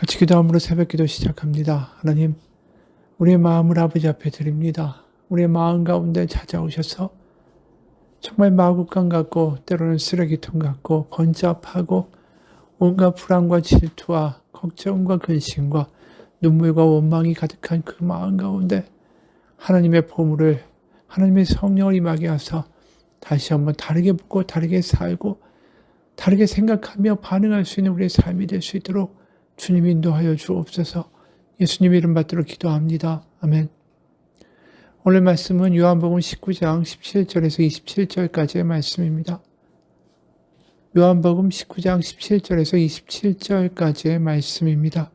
같이 기도함으로 새벽기도 시작합니다. 하나님, 우리의 마음을 아버지 앞에 드립니다. 우리의 마음 가운데 찾아오셔서 정말 마구간 같고 때로는 쓰레기통 같고 번잡하고 온갖 불안과 질투와 걱정과 근심과 눈물과 원망이 가득한 그 마음 가운데 하나님의 보물을, 하나님의 성령을 임하게 하사 다시 한번 다르게 보고 다르게 살고 다르게 생각하며 반응할 수 있는 우리의 삶이 될 수 있도록 주님 인도하여 주옵소서. 예수님 이름 받들어 기도합니다. 아멘. 오늘 말씀은 요한복음 19장 17절에서 27절까지의 말씀입니다. 요한복음 19장 17절에서 27절까지의 말씀입니다.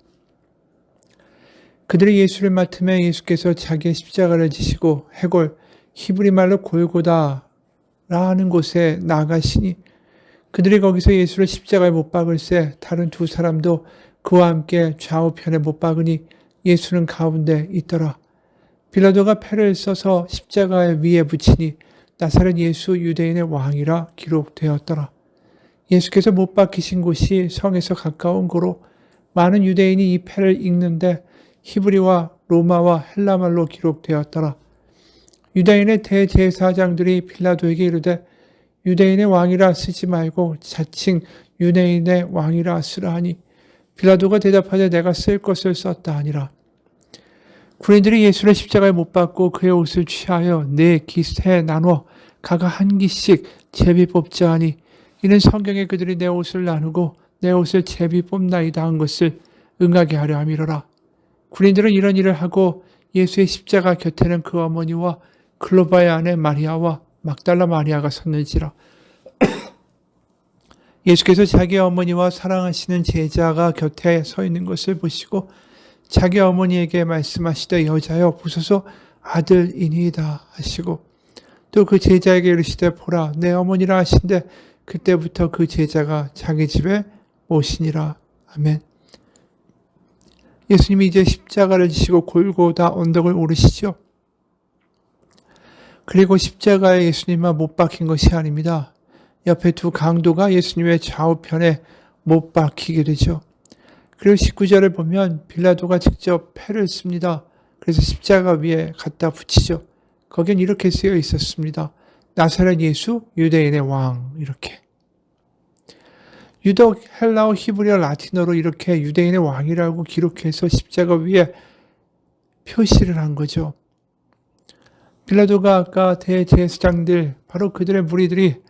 그들이 예수를 맡으며 예수께서 자기의 십자가를 지시고 해골, 히브리 말로 골고다라는 곳에 나가시니 그들이 거기서 예수를 십자가에 못 박을새 다른 두 사람도 그와 함께 좌우편에 못 박으니 예수는 가운데 있더라. 빌라도가 패를 써서 십자가 위에 붙이니 나사렛 예수 유대인의 왕이라 기록되었더라. 예수께서 못 박히신 곳이 성에서 가까운 고로 많은 유대인이 이 패를 읽는데 히브리와 로마와 헬라말로 기록되었더라. 유대인의 대제사장들이 빌라도에게 이르되 유대인의 왕이라 쓰지 말고 자칭 유대인의 왕이라 쓰라 하니 빌라도가 대답하되 내가 쓸 것을 썼다 하니라. 군인들이 예수를 십자가에 못 박고 그의 옷을 취하여 네 기세 나눠 각각 한 기씩 제비 뽑자 하니 이는 성경에 그들이 내 옷을 나누고 내 옷을 제비 뽑나이다 한 것을 응하게 하려 함이로라. 군인들은 이런 일을 하고 예수의 십자가 곁에는 그 어머니와 클로바의 아내 마리아와 막달라 마리아가 섰는지라. 예수께서 자기 어머니와 사랑하시는 제자가 곁에 서 있는 것을 보시고 자기 어머니에게 말씀하시되 여자여 보소서 아들이니이다 하시고 또 그 제자에게 이르시되 보라 내 어머니라 하신데 그때부터 그 제자가 자기 집에 오시니라. 아멘. 예수님이 이제 십자가를 지시고 골고다 언덕을 오르시죠. 그리고 십자가에 예수님만 못 박힌 것이 아닙니다. 옆에 두 강도가 예수님의 좌우편에 못 박히게 되죠. 그리고 19절을 보면 빌라도가 직접 패를 씁니다. 그래서 십자가 위에 갖다 붙이죠. 거기엔 이렇게 쓰여 있었습니다. 나사렛 예수 유대인의 왕 이렇게. 유독 헬라어 히브리어 라틴어로 이렇게 유대인의 왕이라고 기록해서 십자가 위에 표시를 한 거죠. 빌라도가 아까 대제사장들 바로 그들의 무리들이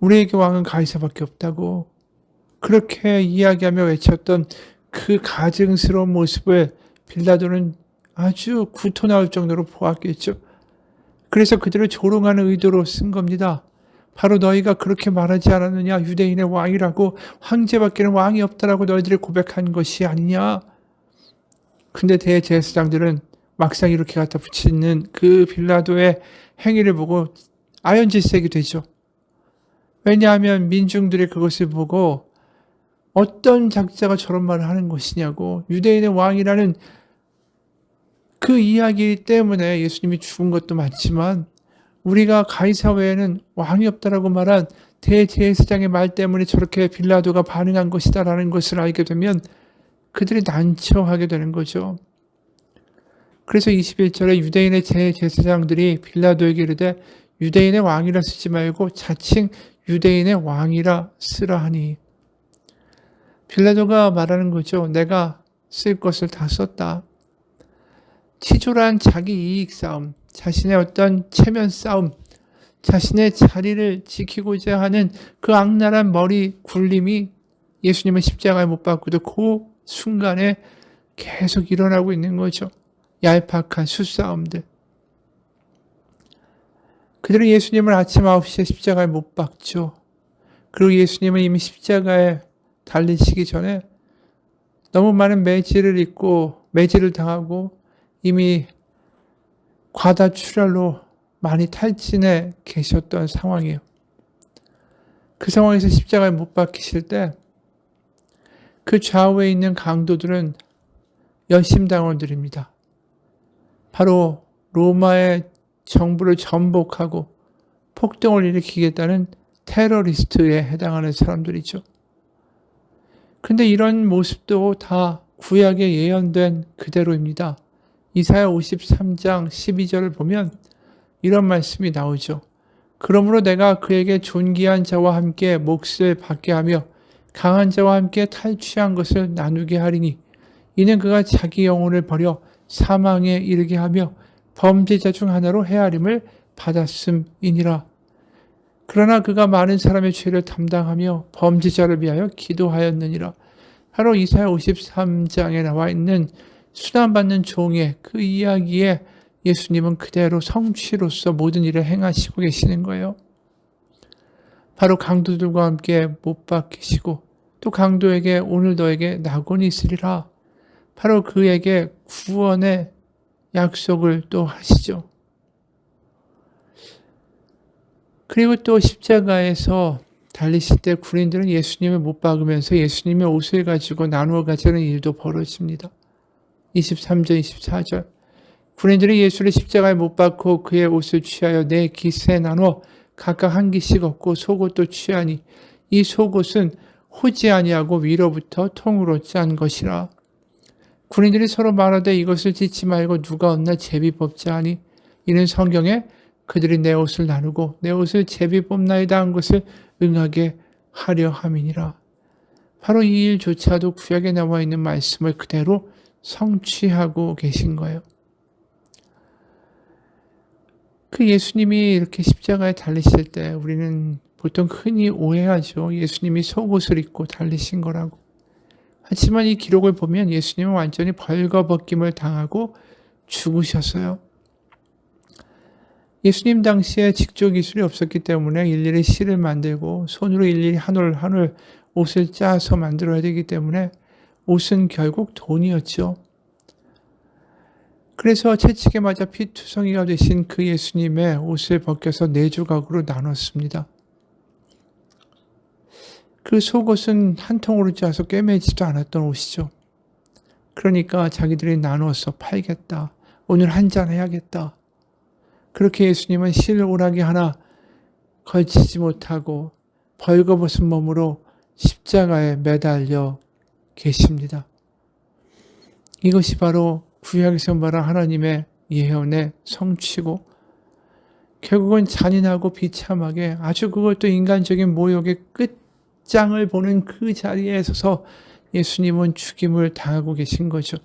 우리에게 왕은 가이사밖에 없다고 그렇게 이야기하며 외쳤던 그 가증스러운 모습을 빌라도는 아주 구토나올 정도로 보았겠죠. 그래서 그들을 조롱하는 의도로 쓴 겁니다. 바로 너희가 그렇게 말하지 않았느냐 유대인의 왕이라고 황제밖에는 왕이 없다라고 너희들이 고백한 것이 아니냐. 근데 대제사장들은 막상 이렇게 갖다 붙이는 그 빌라도의 행위를 보고 아연질색이 되죠. 왜냐하면 민중들이 그것을 보고 어떤 작자가 저런 말을 하는 것이냐고 유대인의 왕이라는 그 이야기 때문에 예수님이 죽은 것도 맞지만 우리가 가이사 외에는 왕이 없다라고 말한 대제사장의 말 때문에 저렇게 빌라도가 반응한 것이다라는 것을 알게 되면 그들이 난처하게 되는 거죠. 그래서 21절에 유대인의 제사장들이 빌라도에게 이르되 유대인의 왕이라 쓰지 말고 자칭 유대인의 왕이라 쓰라 하니 빌라도가 말하는 거죠. 내가 쓸 것을 다 썼다. 치졸한 자기 이익 싸움, 자신의 어떤 체면 싸움, 자신의 자리를 지키고자 하는 그 악랄한 머리 굴림이 예수님은 십자가에 못 박고도 그 순간에 계속 일어나고 있는 거죠. 얄팍한 수싸움들. 그들은 예수님을 아침 9시에 십자가에 못 박죠. 그리고 예수님은 이미 십자가에 달리시기 전에 너무 많은 매질을 입고 매질을 당하고 이미 과다출혈로 많이 탈진해 계셨던 상황이에요. 그 상황에서 십자가에 못 박히실 때 그 좌우에 있는 강도들은 열심당원들입니다. 바로 로마의 정부를 전복하고 폭동을 일으키겠다는 테러리스트에 해당하는 사람들이죠. 근데 이런 모습도 다 구약에 예언된 그대로입니다. 이사야 53장 12절을 보면 이런 말씀이 나오죠. 그러므로 내가 그에게 존귀한 자와 함께 몫을 받게 하며 강한 자와 함께 탈취한 것을 나누게 하리니 이는 그가 자기 영혼을 버려 사망에 이르게 하며 범죄자 중 하나로 헤아림을 받았음이니라. 그러나 그가 많은 사람의 죄를 담당하며 범죄자를 위하여 기도하였느니라. 바로 이사야 53장에 나와 있는 수단받는 종의 그 이야기에 예수님은 그대로 성취로서 모든 일을 행하시고 계시는 거예요. 바로 강도들과 함께 못 박히시고 또 강도에게 오늘 너에게 낙원이 있으리라. 바로 그에게 구원의 약속을 또 하시죠. 그리고 또 십자가에서 달리실 때 군인들은 예수님을 못 박으면서 예수님의 옷을 가지고 나누어 가자는 일도 벌어집니다. 23절, 24절. 군인들이 예수를 십자가에 못 박고 그의 옷을 취하여 네 깃에 나눠 각각 한 깃씩 얻고 속옷도 취하니 이 속옷은 호지 아니하고 위로부터 통으로 짠 것이라. 군인들이 서로 말하되 이것을 찢지 말고 누가 얻나 제비 뽑자 하니 이는 성경에 그들이 내 옷을 나누고 내 옷을 제비 뽑나이다 한 것을 응하게 하려 함이니라. 바로 이 일조차도 구약에 나와 있는 말씀을 그대로 성취하고 계신 거예요. 그 예수님이 이렇게 십자가에 달리실 때 우리는 보통 흔히 오해하죠. 예수님이 속옷을 입고 달리신 거라고. 하지만 이 기록을 보면 예수님은 완전히 벌거벗김을 당하고 죽으셨어요. 예수님 당시에 직조 기술이 없었기 때문에 일일이 실을 만들고 손으로 일일이 한 올 한 올 옷을 짜서 만들어야 되기 때문에 옷은 결국 돈이었죠. 그래서 채찍에 맞아 피투성이가 되신 그 예수님의 옷을 벗겨서 네 조각으로 나눴습니다. 그 속옷은 한 통으로 짜서 꿰매지도 않았던 옷이죠. 그러니까 자기들이 나누어서 팔겠다. 오늘 한잔 해야겠다. 그렇게 예수님은 실오라기 하나 걸치지 못하고 벌거벗은 몸으로 십자가에 매달려 계십니다. 이것이 바로 구약에서 말한 하나님의 예언의 성취고 결국은 잔인하고 비참하게 아주 그것도 인간적인 모욕의 끝장을 보는 그 자리에 서서 예수님은 죽임을 당하고 계신 거죠.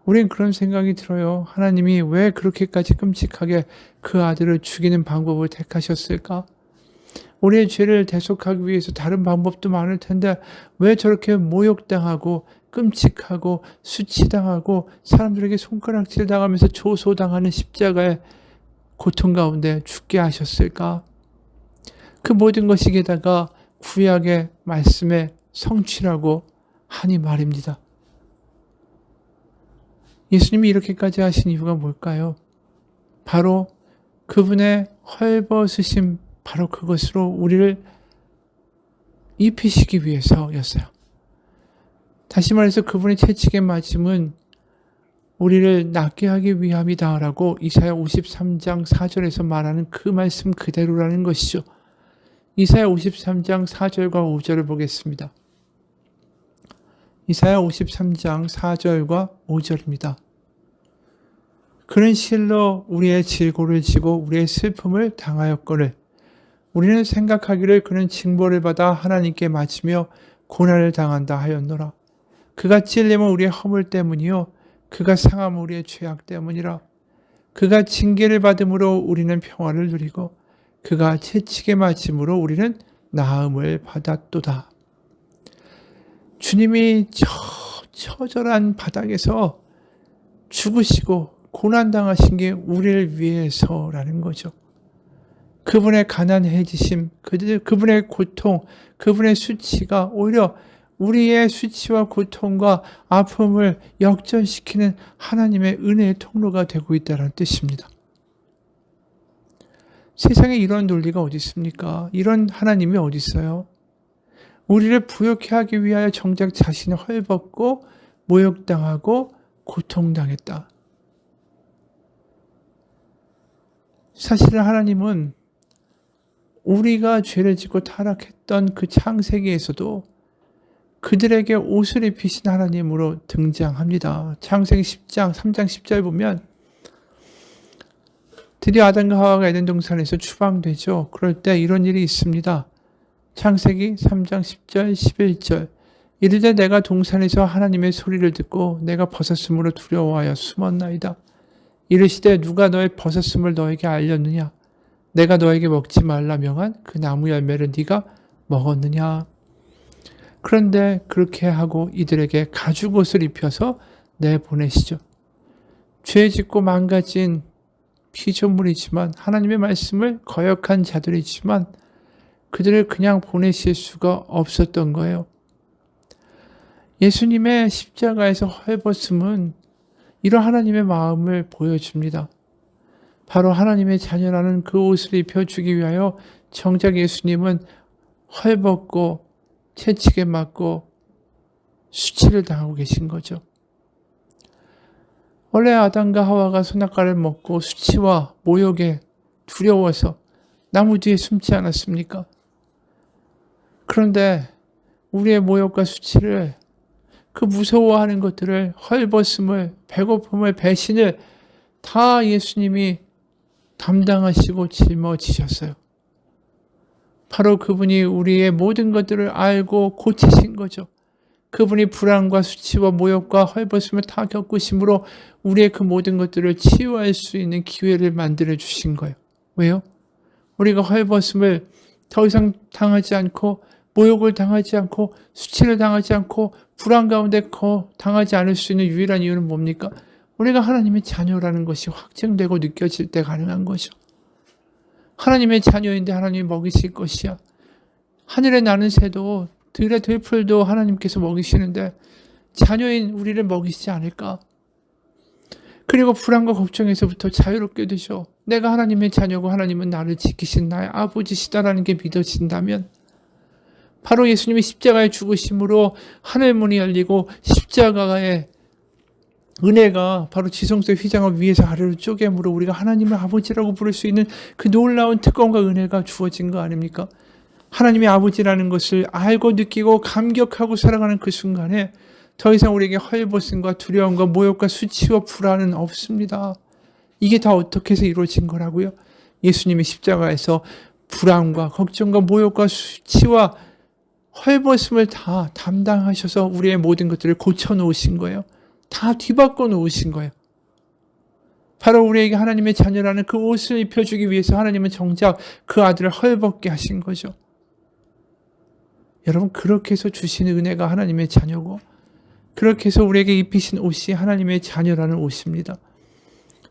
우린 그런 생각이 들어요. 하나님이 왜 그렇게까지 끔찍하게 그 아들을 죽이는 방법을 택하셨을까? 우리의 죄를 대속하기 위해서 다른 방법도 많을 텐데 왜 저렇게 모욕당하고 끔찍하고 수치당하고 사람들에게 손가락질 당하면서 조소당하는 십자가의 고통 가운데 죽게 하셨을까? 그 모든 것이 게다가 구약의 말씀의 성취라고 하니 말입니다. 예수님이 이렇게까지 하신 이유가 뭘까요? 바로 그분의 헐벗으심, 바로 그것으로 우리를 입히시기 위해서였어요. 다시 말해서 그분의 채찍에 맞음은 우리를 낫게 하기 위함이다라고 이사야 53장 4절에서 말하는 그 말씀 그대로라는 것이죠. 이사야 53장 4절과 5절을 보겠습니다. 이사야 53장 4절과 5절입니다. 그는 실로 우리의 질고를 지고 우리의 슬픔을 당하였거늘 우리는 생각하기를 그는 징벌을 받아 하나님께 맞으며 고난을 당한다 하였노라. 그가 찔림은 우리의 허물 때문이요 그가 상함은 우리의 죄악 때문이라. 그가 징계를 받음으로 우리는 평화를 누리고 그가 채찍에 맞음으로 우리는 나음을 받았도다. 주님이 처절한 바닥에서 죽으시고 고난당하신 게 우리를 위해서라는 거죠. 그분의 가난해지심, 그분의 고통, 그분의 수치가 오히려 우리의 수치와 고통과 아픔을 역전시키는 하나님의 은혜의 통로가 되고 있다는 뜻입니다. 세상에 이런 논리가 어디 있습니까? 이런 하나님이 어디 있어요? 우리를 부욕해 하기 위하여 정작 자신을 헐벗고 모욕당하고 고통당했다. 사실은 하나님은 우리가 죄를 짓고 타락했던 그 창세기에서도 그들에게 옷을 입히신 하나님으로 등장합니다. 창세기 10장 3장 10절 보면 드디어 아담과 하와가 에덴 동산에서 추방되죠. 그럴 때 이런 일이 있습니다. 창세기 3장 10절 11절 이르되 내가 동산에서 하나님의 소리를 듣고 내가 벗었으므로 두려워하여 숨었나이다. 이르시되 누가 너의 벗었음을 너에게 알렸느냐? 내가 너에게 먹지 말라 명한 그 나무 열매를 네가 먹었느냐? 그런데 그렇게 하고 이들에게 가죽옷을 입혀서 내보내시죠. 죄 짓고 망가진 피조물이지만 하나님의 말씀을 거역한 자들이지만 그들을 그냥 보내실 수가 없었던 거예요. 예수님의 십자가에서 헐벗음은 이런 하나님의 마음을 보여줍니다. 바로 하나님의 자녀라는 그 옷을 입혀주기 위하여 정작 예수님은 헐벗고 채찍에 맞고 수치를 당하고 계신 거죠. 원래 아담과 하와가 선악과를 먹고 수치와 모욕에 두려워서 나무 뒤에 숨지 않았습니까? 그런데 우리의 모욕과 수치를 그 무서워하는 것들을 헐벗음을 배고픔을 배신을 다 예수님이 담당하시고 짊어지셨어요. 바로 그분이 우리의 모든 것들을 알고 고치신 거죠. 그분이 불안과 수치와 모욕과 헐벗음을 다 겪으심으로 우리의 그 모든 것들을 치유할 수 있는 기회를 만들어 주신 거예요. 왜요? 우리가 헐벗음을 더 이상 당하지 않고 모욕을 당하지 않고 수치를 당하지 않고 불안 가운데 당하지 않을 수 있는 유일한 이유는 뭡니까? 우리가 하나님의 자녀라는 것이 확증되고 느껴질 때 가능한 거죠. 하나님의 자녀인데 하나님이 먹이실 것이야. 하늘에 나는 새도 들의 들풀도 하나님께서 먹이시는데 자녀인 우리를 먹이시지 않을까? 그리고 불안과 걱정에서부터 자유롭게 되죠. 내가 하나님의 자녀고 하나님은 나를 지키신 나의 아버지시다라는 게 믿어진다면 바로 예수님이 십자가에 죽으심으로 하늘문이 열리고 십자가의 은혜가 바로 지성소의 휘장을 위에서 아래로 쪼개므로 우리가 하나님을 아버지라고 부를 수 있는 그 놀라운 특권과 은혜가 주어진 거 아닙니까? 하나님의 아버지라는 것을 알고 느끼고 감격하고 살아가는 그 순간에 더 이상 우리에게 헐벗음과 두려움과 모욕과 수치와 불안은 없습니다. 이게 다 어떻게 해서 이루어진 거라고요? 예수님이 십자가에서 불안과 걱정과 모욕과 수치와 헐벗음을 다 담당하셔서 우리의 모든 것들을 고쳐놓으신 거예요. 다 뒤바꿔 놓으신 거예요. 바로 우리에게 하나님의 자녀라는 그 옷을 입혀주기 위해서 하나님은 정작 그 아들을 헐벗게 하신 거죠. 여러분, 그렇게 해서 주시는 은혜가 하나님의 자녀고 그렇게 해서 우리에게 입히신 옷이 하나님의 자녀라는 옷입니다.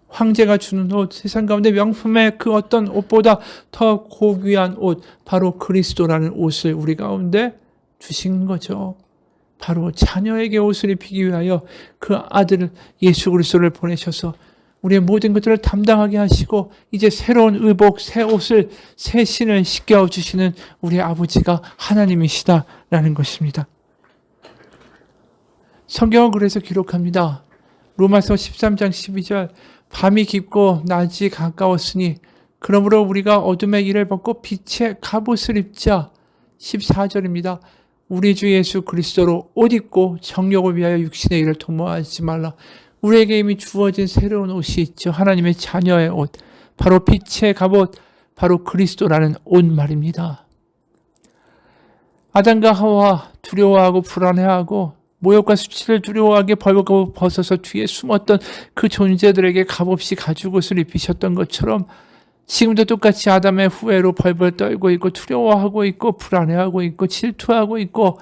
황제가 주는 옷, 세상 가운데 명품의 그 어떤 옷보다 더 고귀한 옷, 바로 그리스도라는 옷을 우리 가운데 주신 거죠. 바로 자녀에게 옷을 입히기 위하여 그 아들 예수 그리스도를 보내셔서 우리의 모든 것들을 담당하게 하시고 이제 새로운 의복, 새 옷을, 새 신을 씻겨주시는 우리 아버지가 하나님이시다라는 것입니다. 성경은 그래서 기록합니다. 로마서 13장 12절 밤이 깊고 낮이 가까웠으니 그러므로 우리가 어둠의 일을 벗고 빛의 갑옷을 입자. 14절입니다. 우리 주 예수 그리스도로 옷 입고 정욕을 위하여 육신의 일을 도모하지 말라. 우리에게 이미 주어진 새로운 옷이 있죠. 하나님의 자녀의 옷. 바로 빛의 갑옷, 바로 그리스도라는 옷 말입니다. 아담과 하와 두려워하고 불안해하고 모욕과 수치를 두려워하게 벌벌 벗어서 뒤에 숨었던 그 존재들에게 값없이 가죽옷을 입히셨던 것처럼 지금도 똑같이 아담의 후회로 벌벌 떨고 있고 두려워하고 있고 불안해하고 있고 질투하고 있고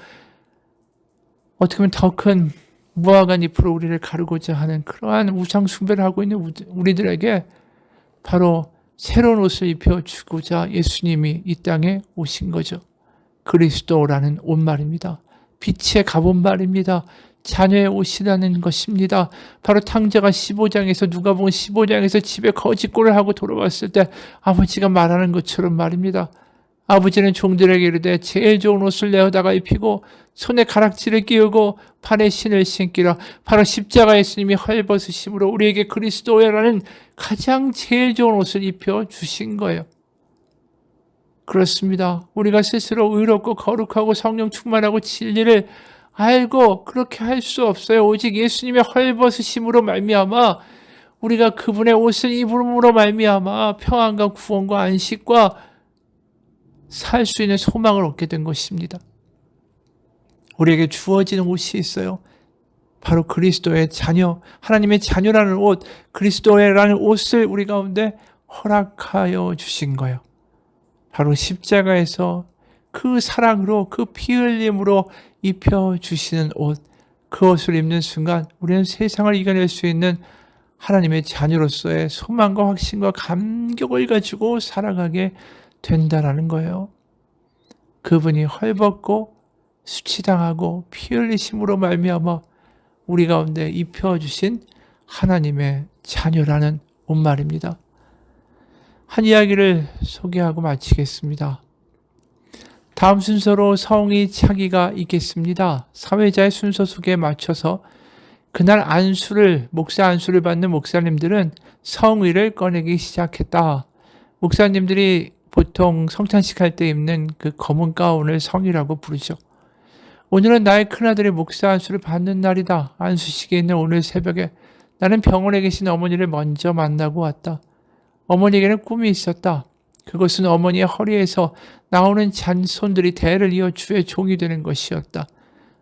어떻게 보면 더 큰 무화과 잎으로 우리를 가르고자 하는 그러한 우상 숭배를 하고 있는 우리들에게 바로 새로운 옷을 입혀주고자 예수님이 이 땅에 오신 거죠. 그리스도라는 옷 말입니다. 빛의 갑옷 말입니다. 자녀의 옷이라는 것입니다. 바로 탕자가 15장에서 누가복음 15장에서 집에 거짓골을 하고 돌아왔을 때 아버지가 말하는 것처럼 말입니다. 아버지는 종들에게 이르되 제일 좋은 옷을 내어다가 입히고 손에 가락지를 끼우고 발에 신을 신기라. 바로 십자가 예수님이 헐벗으심으로 우리에게 그리스도라는 가장 제일 좋은 옷을 입혀 주신 거예요. 그렇습니다. 우리가 스스로 의롭고 거룩하고 성령 충만하고 진리를 알고 그렇게 할 수 없어요. 오직 예수님의 헐벗으심으로 말미암아 우리가 그분의 옷을 입음으로 말미암아 평안과 구원과 안식과 살 수 있는 소망을 얻게 된 것입니다. 우리에게 주어지는 옷이 있어요. 바로 그리스도의 자녀, 하나님의 자녀라는 옷, 그리스도라는 옷을 우리 가운데 허락하여 주신 거예요. 바로 십자가에서 그 사랑으로, 그 피 흘림으로 입혀주시는 옷, 그 옷을 입는 순간 우리는 세상을 이겨낼 수 있는 하나님의 자녀로서의 소망과 확신과 감격을 가지고 살아가게 된다라는 거예요. 그분이 헐벗고 수치당하고 피 흘리심으로 말미암아 우리 가운데 입혀주신 하나님의 자녀라는 옷말입니다. 한 이야기를 소개하고 마치겠습니다. 다음 순서로 성의 차기가 있겠습니다. 사회자의 순서 속에 맞춰서 그날 목사 안수를 받는 목사님들은 성의를 꺼내기 시작했다. 목사님들이 보통 성찬식 할 때 입는 그 검은 가운을 성의라고 부르죠. 오늘은 나의 큰아들이 목사 안수를 받는 날이다. 안수식에 있는 오늘 새벽에 나는 병원에 계신 어머니를 먼저 만나고 왔다. 어머니에게는 꿈이 있었다. 그것은 어머니의 허리에서 나오는 잔손들이 대를 이어 주의 종이 되는 것이었다.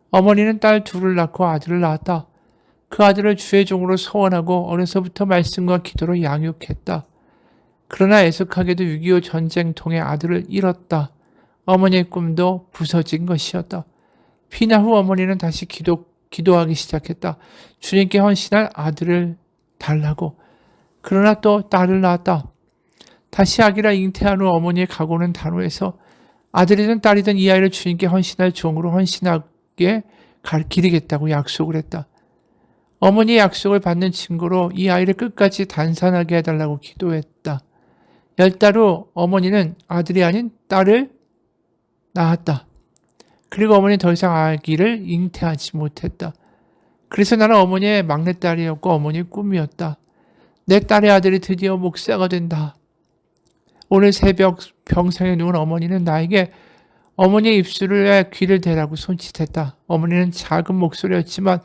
어머니는 딸 둘을 낳고 아들을 낳았다. 그 아들을 주의 종으로 소원하고 어려서부터 말씀과 기도로 양육했다. 그러나 애석하게도 6.25 전쟁통에 아들을 잃었다. 어머니의 꿈도 부서진 것이었다. 피난 후 어머니는 다시 기도하기 시작했다. 주님께 헌신할 아들을 달라고. 그러나 또 딸을 낳았다. 다시 아기라 잉태한 후 어머니의 각오는 단호해서 아들이든 딸이든 이 아이를 주님께 헌신할 종으로 헌신하게 기리겠다고 약속을 했다. 어머니의 약속을 받는 증거로 이 아이를 끝까지 단산하게 해달라고 기도했다. 10달 후 어머니는 아들이 아닌 딸을 낳았다. 그리고 어머니는 더 이상 아기를 잉태하지 못했다. 그래서 나는 어머니의 막내딸이었고 어머니의 꿈이었다. 내 딸의 아들이 드디어 목사가 된다. 오늘 새벽 병상에 누운 어머니는 나에게 어머니의 입술에 귀를 대라고 손짓했다. 어머니는 작은 목소리였지만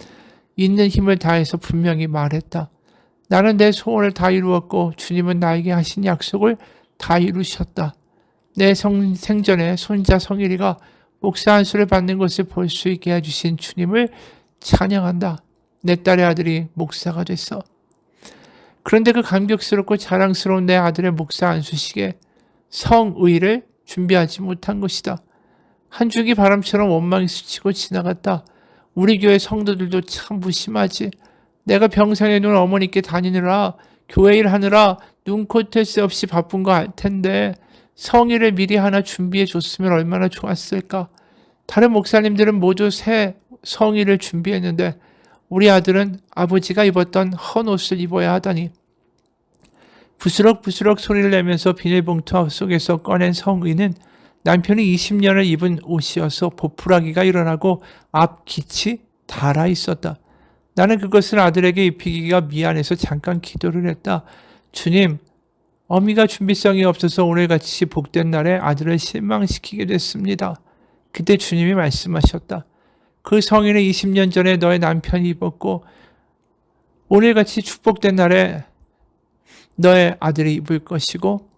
있는 힘을 다해서 분명히 말했다. 나는 내 소원을 다 이루었고 주님은 나에게 하신 약속을 다 이루셨다. 내 생전에 손자 성일이가 목사 안수를 받는 것을 볼 수 있게 해주신 주님을 찬양한다. 내 딸의 아들이 목사가 됐어. 그런데 그 감격스럽고 자랑스러운 내 아들의 목사 안수식에 성의를 준비하지 못한 것이다. 한 줄기 바람처럼 원망이 스치고 지나갔다. 우리 교회 성도들도 참 무심하지. 내가 병상에 누운 어머니께 다니느라 교회 일 하느라 눈코 뜰 새 없이 바쁜 거 알 텐데 성의를 미리 하나 준비해 줬으면 얼마나 좋았을까. 다른 목사님들은 모두 새 성의를 준비했는데 우리 아들은 아버지가 입었던 헌 옷을 입어야 하다니. 부스럭부스럭 소리를 내면서 비닐봉투 속에서 꺼낸 성의는 남편이 20년을 입은 옷이어서 보풀하기가 일어나고 앞 깃이 닳아 있었다. 나는 그것을 아들에게 입히기가 미안해서 잠깐 기도를 했다. 주님, 어미가 준비성이 없어서 오늘같이 복된 날에 아들을 실망시키게 됐습니다. 그때 주님이 말씀하셨다. 그 성의는 20년 전에 너의 남편이 입었고 오늘같이 축복된 날에 너의 아들이 입을 것이고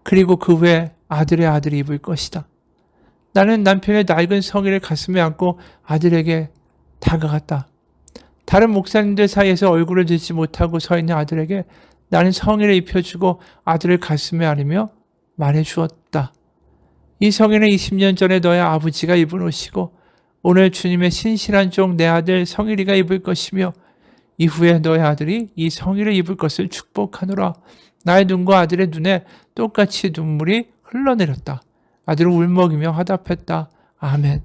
그리고 그 후에 아들의 아들이 입을 것이다. 나는 남편의 낡은 성의를 가슴에 안고 아들에게 다가갔다. 다른 목사님들 사이에서 얼굴을 들지 못하고 서 있는 아들에게 나는 성의를 입혀주고 아들을 가슴에 안으며 말해주었다. 이 성의는 20년 전에 너의 아버지가 입은 옷이고 오늘 주님의 신실한 종 내 아들 성일이가 입을 것이며 이후에 너의 아들이 이 성의를 입을 것을 축복하노라. 나의 눈과 아들의 눈에 똑같이 눈물이 흘러내렸다. 아들은 울먹이며 화답했다. 아멘.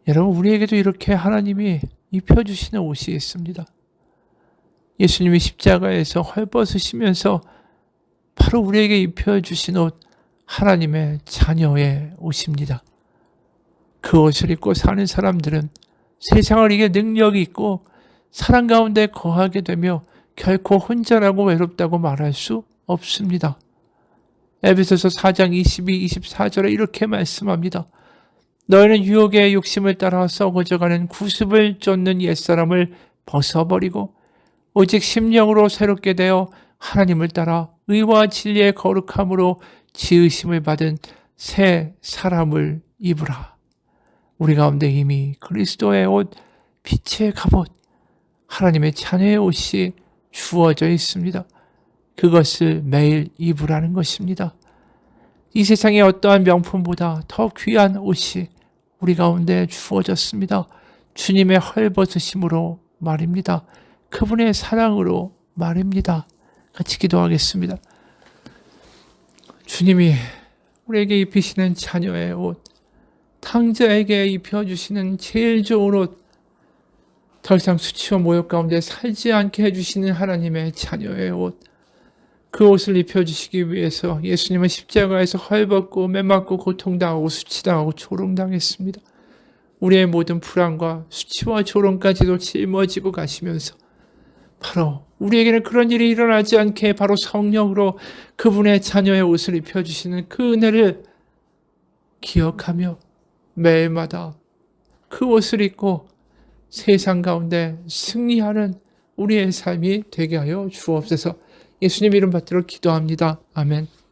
여러분, 우리에게도 이렇게 하나님이 입혀주시는 옷이 있습니다. 예수님이 십자가에서 헐벗으시면서 바로 우리에게 입혀주신 옷, 하나님의 자녀의 옷입니다. 그 옷을 입고 사는 사람들은 세상을 이길 능력이 있고 사랑 가운데 거하게 되며 결코 혼자라고 외롭다고 말할 수 없습니다. 에베소서 4장 22, 24절에 이렇게 말씀합니다. 너희는 유혹의 욕심을 따라 썩어져가는 구습을 쫓는 옛사람을 벗어버리고 오직 심령으로 새롭게 되어 하나님을 따라 의와 진리의 거룩함으로 지으심을 받은 새 사람을 입으라. 우리 가운데 이미 그리스도의 옷, 빛의 갑옷, 하나님의 자녀의 옷이 주어져 있습니다. 그것을 매일 입으라는 것입니다. 이 세상의 어떠한 명품보다 더 귀한 옷이 우리 가운데 주어졌습니다. 주님의 헐벗으심으로 말입니다. 그분의 사랑으로 말입니다. 같이 기도하겠습니다. 주님이 우리에게 입히시는 자녀의 옷, 탕자에게 입혀주시는 제일 좋은 옷, 더 이상 수치와 모욕 가운데 살지 않게 해주시는 하나님의 자녀의 옷, 그 옷을 입혀주시기 위해서 예수님은 십자가에서 헐벗고 매맞고 고통당하고 수치당하고 조롱당했습니다. 우리의 모든 불안과 수치와 조롱까지도 짊어지고 가시면서 바로 우리에게는 그런 일이 일어나지 않게 바로 성령으로 그분의 자녀의 옷을 입혀주시는 그 은혜를 기억하며 매일마다 그 옷을 입고 세상 가운데 승리하는 우리의 삶이 되게 하여 주옵소서. 예수님 이름 받들어 기도합니다. 아멘.